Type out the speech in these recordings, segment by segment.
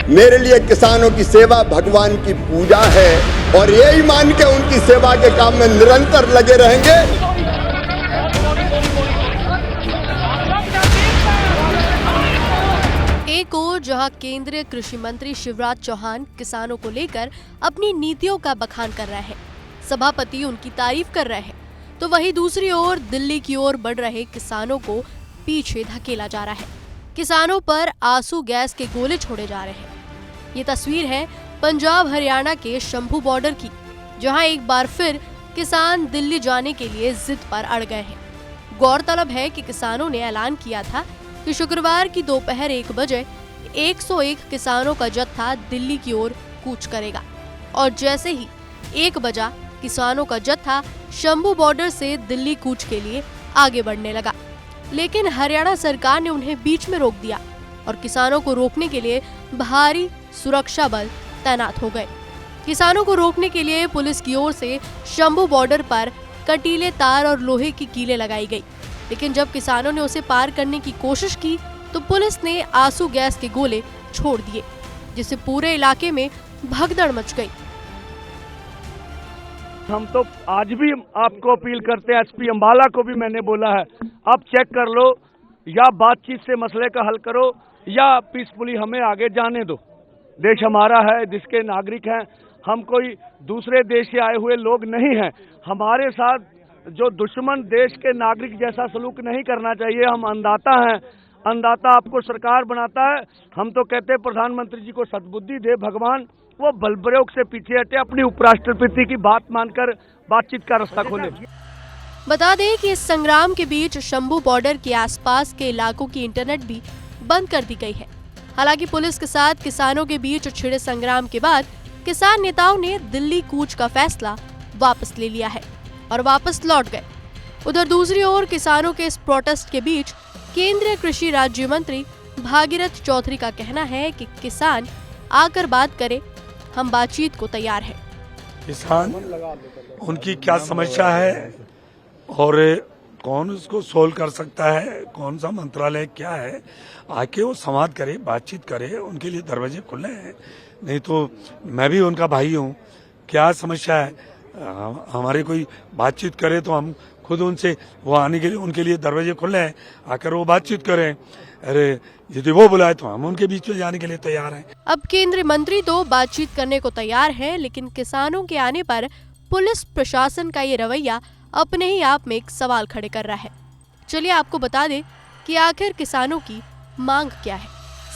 मेरे लिए किसानों की सेवा भगवान की पूजा है और यही मान के उनकी सेवा के काम में निरंतर लगे रहेंगे। एक ओर जहां केंद्रीय कृषि मंत्री शिवराज चौहान किसानों को लेकर अपनी नीतियों का बखान कर रहे हैं, सभापति उनकी तारीफ कर रहे हैं, तो वहीं दूसरी ओर दिल्ली की ओर बढ़ रहे किसानों को पीछे धकेला जा रहा है। किसानों पर आंसू गैस के गोले छोड़े जा रहे हैं। ये तस्वीर है पंजाब हरियाणा के शंभू बॉर्डर की, जहां एक बार फिर किसान दिल्ली जाने के लिए जिद पर अड़ गए हैं। गौरतलब है कि किसानों ने ऐलान किया था कि शुक्रवार की दोपहर 1 बजे 101 किसानों का जत्था दिल्ली की ओर कूच करेगा और जैसे ही 1 बजा किसानों का जत्था शंभू बॉर्डर से दिल्ली कूच के लिए आगे बढ़ने लगा। लेकिन हरियाणा सरकार ने उन्हें बीच में रोक दिया और किसानों को रोकने के लिए भारी सुरक्षा बल तैनात हो गए। किसानों को रोकने के लिए पुलिस की ओर से शंभू बॉर्डर पर कटीले तार और लोहे की कीलें लगाई गई, लेकिन जब किसानों ने उसे पार करने की कोशिश की तो पुलिस ने आंसू गैस के गोले छोड़ दिए, जिससे पूरे इलाके में भगदड़ मच गई। हम तो आज भी आपको अपील करते हैं, एसपी अंबाला को भी मैंने बोला है, आप चेक कर लो, या बातचीत से मसले का हल करो या पीसफुली हमें आगे जाने दो। देश हमारा है, जिसके नागरिक हैं, हम कोई दूसरे देश से आए हुए लोग नहीं हैं। हमारे साथ जो दुश्मन देश के नागरिक जैसा सलूक नहीं करना चाहिए। हम अन्नदाता हैं, अन्नदाता आपको सरकार बनाता है। हम तो कहते हैं प्रधानमंत्री जी को सद्बुद्धि दे भगवान, वो बल प्रयोग से पीछे हटे, अपनी उपराष्ट्रपति की बात मानकर बातचीत का रास्ता खोले। बता दें कि इस संग्राम के बीच शंभू बॉर्डर के आसपास के इलाकों की इंटरनेट भी बंद कर दी गई है। हालांकि पुलिस के साथ किसानों के बीच छिड़े संग्राम के बाद किसान नेताओं ने दिल्ली कूच का फैसला वापस ले लिया है और वापस लौट गए। उधर दूसरी ओर किसानों के इस प्रोटेस्ट के बीच केंद्रीय कृषि राज्य मंत्री भागीरथ चौधरी का कहना है कि किसान आकर बात करे, हम बातचीत को तैयार हैं। किसान उनकी क्या समस्या है और कौन उसको सोल्व कर सकता है, कौन सा मंत्रालय क्या है, आके वो संवाद करे, बातचीत करे, उनके लिए दरवाजे खुले हैं। नहीं तो मैं भी उनका भाई हूँ, क्या समस्या है हमारे कोई बातचीत करे तो हम खुद उनसे वो आने के लिए उनके लिए दरवाजे खुले हैं, आकर वो बातचीत करें। अरे यदि वो बुलाए तो हम उनके बीच में जाने के लिए तैयार हैं। अब केंद्रीय मंत्री तो बातचीत करने को तैयार हैं, लेकिन किसानों के आने पर पुलिस प्रशासन का ये रवैया अपने ही आप में एक सवाल खड़े कर रहा है। चलिए आपको बता दें कि आखिर किसानों की मांग क्या है।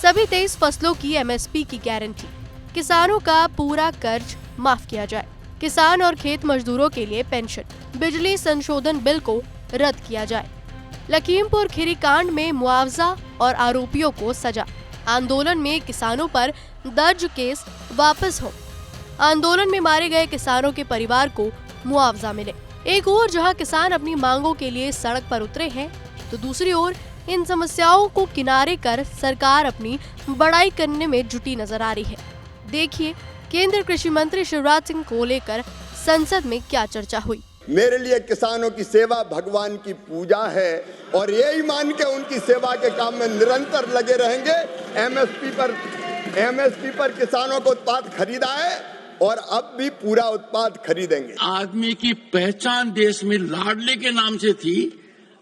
सभी 23 फसलों की MSP की गारंटी, किसानों का पूरा कर्ज माफ किया जाए, किसान और खेत मजदूरों के लिए पेंशन, बिजली संशोधन बिल को रद्द किया जाए, लखीमपुर खीरी कांड में मुआवजा और आरोपियों को सजा, आंदोलन में किसानों पर दर्ज केस वापस हो, आंदोलन में मारे गए किसानों के परिवार को मुआवजा मिले। एक ओर जहां किसान अपनी मांगों के लिए सड़क पर उतरे हैं, तो दूसरी ओर इन समस्याओं को किनारे कर सरकार अपनी बड़ाई करने में जुटी नजर आ रही है। देखिए केंद्रीय कृषि मंत्री शिवराज सिंह को लेकर संसद में क्या चर्चा हुई। मेरे लिए किसानों की सेवा भगवान की पूजा है और यही मान के उनकी सेवा के काम में निरंतर लगे रहेंगे। MSP पर किसानों को उत्पाद खरीदा है और अब भी पूरा उत्पाद खरीदेंगे। आदमी की पहचान देश में लाडले के नाम से थी,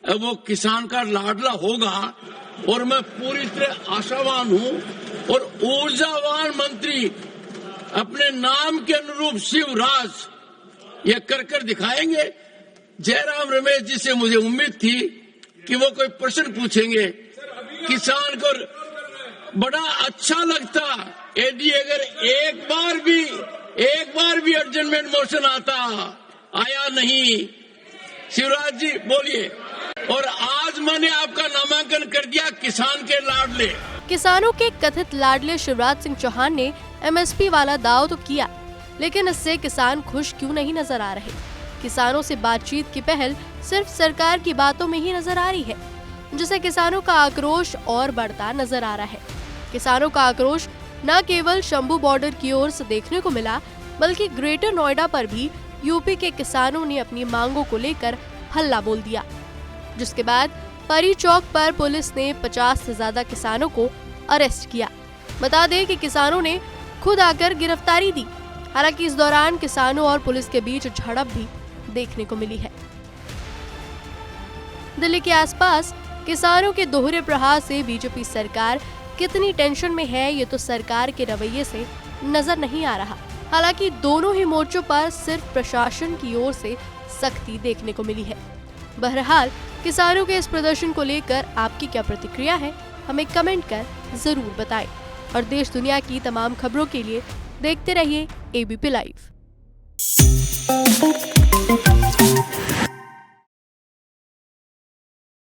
अब वो किसान का लाडला होगा और मैं पूरी तरह आशावान हूँ और ऊर्जावान मंत्री अपने नाम के अनुरूप शिवराज ये कर दिखाएंगे। जयराम रमेश जी से मुझे उम्मीद थी कि वो कोई प्रश्न पूछेंगे, किसान को बड़ा अच्छा लगता यदि अगर एक बार भी एडजमेंट मोशन आता, आया नहीं। शिवराज जी बोलिए। और आज मैंने आपका नामांकन कर दिया किसान के लाडले। किसानों के कथित लाडले शिवराज सिंह चौहान ने MSP वाला दाव तो किया, लेकिन इससे किसान खुश क्यों नहीं नजर आ रहे। किसानों से बातचीत की पहल सिर्फ सरकार की बातों में ही नजर आ रही है, जिससे किसानों का आक्रोश और बढ़ता नजर आ रहा है। किसानों का आक्रोश न केवल शंभू बॉर्डर की ओर से देखने को मिला, बल्कि ग्रेटर नोएडा पर भी यूपी के किसानों ने अपनी मांगों को लेकर हल्ला बोल दिया, जिसके बाद परी चौक पर पुलिस ने 50 से ज्यादा किसानों को अरेस्ट किया। बता दें कि किसानों ने खुद आकर गिरफ्तारी दी। हालांकि इस दौरान किसानों और पुलिस के बीच झड़प भी देखने को मिली है। दिल्ली के आसपास किसानों के दोहरे प्रहार से बीजेपी सरकार कितनी टेंशन में है, ये तो सरकार के रवैये से नजर नहीं आ रहा। हालांकि दोनों ही मोर्चों पर सिर्फ प्रशासन की ओर से सख्ती देखने को मिली है। बहरहाल किसानों के इस प्रदर्शन को लेकर आपकी क्या प्रतिक्रिया है, हमें कमेंट कर जरूर बताएं। और देश दुनिया की तमाम खबरों के लिए देखते रहिए एबीपी लाइव।